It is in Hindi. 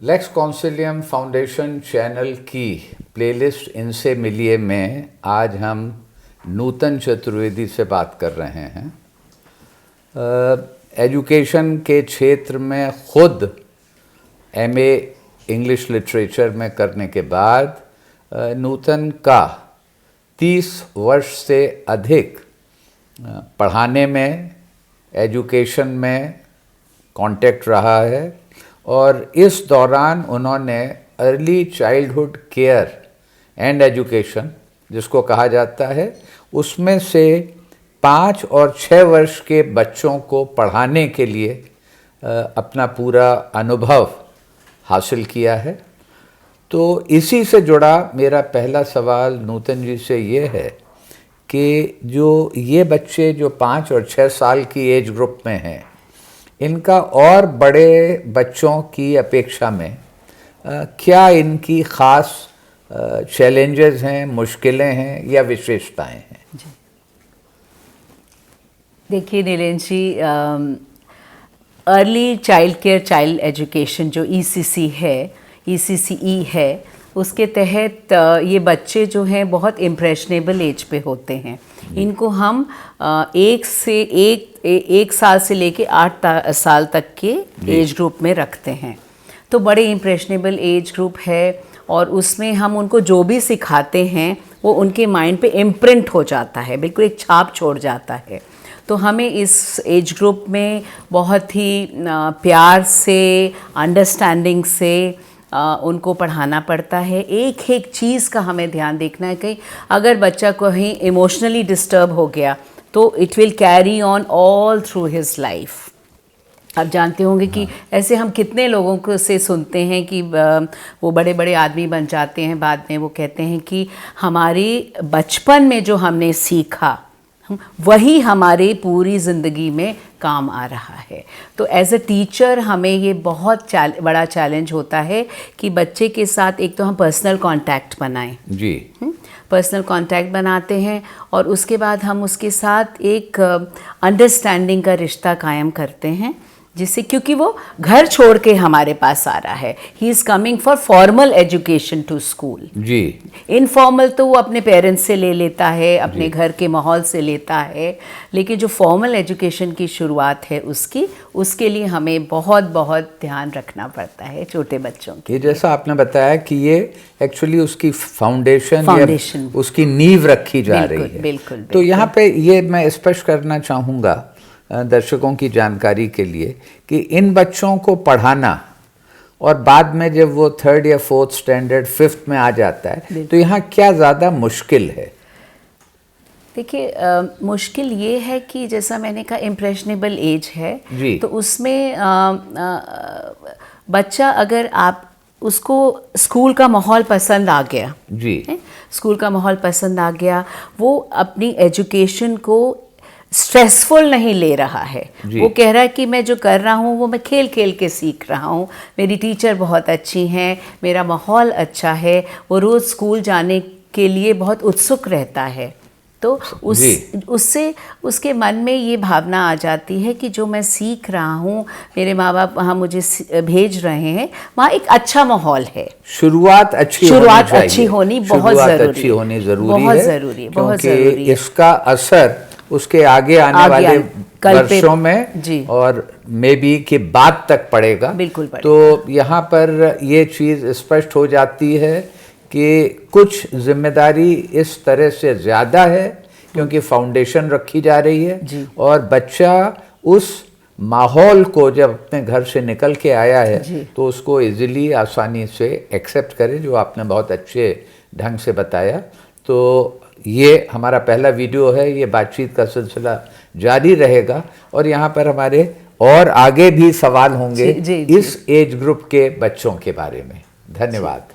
लेक्स कॉन्सिलियम फाउंडेशन चैनल की प्लेलिस्ट इनसे मिलिए में आज हम नूतन चतुर्वेदी से बात कर रहे हैं। एजुकेशन के क्षेत्र में खुद एमए इंग्लिश लिटरेचर में करने के बाद नूतन का 30 वर्ष से अधिक पढ़ाने में, एजुकेशन में कांटेक्ट रहा है और इस दौरान उन्होंने early childhood care and education जिसको कहा जाता है, उसमें से 5 और 6 वर्ष के बच्चों को पढ़ाने के लिए अपना पूरा अनुभव हासिल किया है। तो इसी से जुड़ा मेरा पहला सवाल नूतन जी से ये है कि जो ये बच्चे जो 5 और 6 साल की एज ग्रुप में हैं, इनका और बड़े बच्चों की अपेक्षा में क्या इनकी ख़ास चैलेंजेस हैं, मुश्किलें हैं या विशेषताएं हैं? जी देखिए Nilen ji, early child care child education जो ECC है, ECCE है, उसके तहत ये बच्चे जो हैं बहुत इम्प्रेशनेबल एज पे होते हैं। इनको हम 1 साल से लेके 8 साल तक के एज ग्रुप में रखते हैं। तो बड़े इम्प्रेशनेबल एज ग्रुप है और उसमें हम उनको जो भी सिखाते हैं वो उनके माइंड पे इम्प्रिंट हो जाता है, बिल्कुल एक छाप छोड़ जाता है। तो हमें इस एज ग्रुप में बहुत ही प्यार से, अंडरस्टैंडिंग से उनको पढ़ाना पड़ता है। एक एक चीज़ का हमें ध्यान देखना है कि अगर बच्चा कहीं इमोशनली डिस्टर्ब हो गया तो it will carry on all through his life. आप जानते होंगे कि ऐसे हम कितने लोगों को से सुनते हैं कि वो बड़े बड़े आदमी बन जाते हैं, बाद में वो कहते हैं कि हमारे बचपन में जो हमने सीखा वही हमारे पूरी ज़िंदगी में काम आ रहा है। तो एज अ टीचर हमें ये बहुत बड़ा चैलेंज होता है कि बच्चे के साथ एक तो हम पर्सनल कांटेक्ट बनाएं। जी, पर्सनल कांटेक्ट बनाते हैं और उसके बाद हम उसके साथ एक अंडरस्टैंडिंग का रिश्ता कायम करते हैं, जिससे क्योंकि वो घर छोड़ के हमारे पास आ रहा है, he is coming for formal education to school. जी, इनफॉर्मल तो वो अपने पेरेंट्स से ले लेता है, अपने घर के माहौल से लेता है, लेकिन जो फॉर्मल एजुकेशन की शुरुआत है उसके लिए हमें बहुत बहुत ध्यान रखना पड़ता है छोटे बच्चों के। ये जैसा आपने बताया कि ये एक्चुअली उसकी फाउंडेशन उसकी नींव रखी जा रही है। बिल्कुल। तो यहाँ पे ये मैं स्पष्ट करना चाहूँगा दर्शकों की जानकारी के लिए कि इन बच्चों को पढ़ाना और बाद में जब वो 3rd या 4th स्टैंडर्ड 5th में आ जाता है तो यहाँ क्या ज़्यादा मुश्किल है? देखिए, मुश्किल ये है कि जैसा मैंने कहा इम्प्रेशनेबल एज है जी। तो उसमें बच्चा अगर आप उसको स्कूल का माहौल पसंद आ गया, जी, स्कूल का माहौल पसंद आ गया, वो अपनी एजुकेशन को स्ट्रेसफुल नहीं ले रहा है। वो कह रहा है कि मैं जो कर रहा हूँ वो मैं खेल खेल के सीख रहा हूँ, मेरी टीचर बहुत अच्छी हैं, मेरा माहौल अच्छा है, वो रोज़ स्कूल जाने के लिए बहुत उत्सुक रहता है। तो उससे उसके मन में ये भावना आ जाती है कि जो मैं सीख रहा हूँ, मेरे माँ बाप वहाँ मुझे भेज रहे हैं, वहाँ एक अच्छा माहौल है। शुरुआत अच्छी होनी बहुत ज़रूरी है, इसका असर उसके आगे आने वाले वर्षों में और मे बी के बाद तक पड़ेगा। बिल्कुल। तो यहाँ पर ये चीज़ स्पष्ट हो जाती है कि कुछ जिम्मेदारी इस तरह से ज़्यादा है क्योंकि फाउंडेशन रखी जा रही है और बच्चा उस माहौल को जब अपने घर से निकल के आया है तो उसको इजीली, आसानी से एक्सेप्ट करे, जो आपने बहुत अच्छे ढंग से बताया। तो ये हमारा पहला वीडियो है, ये बातचीत का सिलसिला जारी रहेगा और यहाँ पर हमारे और आगे भी सवाल होंगे इस एज ग्रुप के बच्चों के बारे में। धन्यवाद।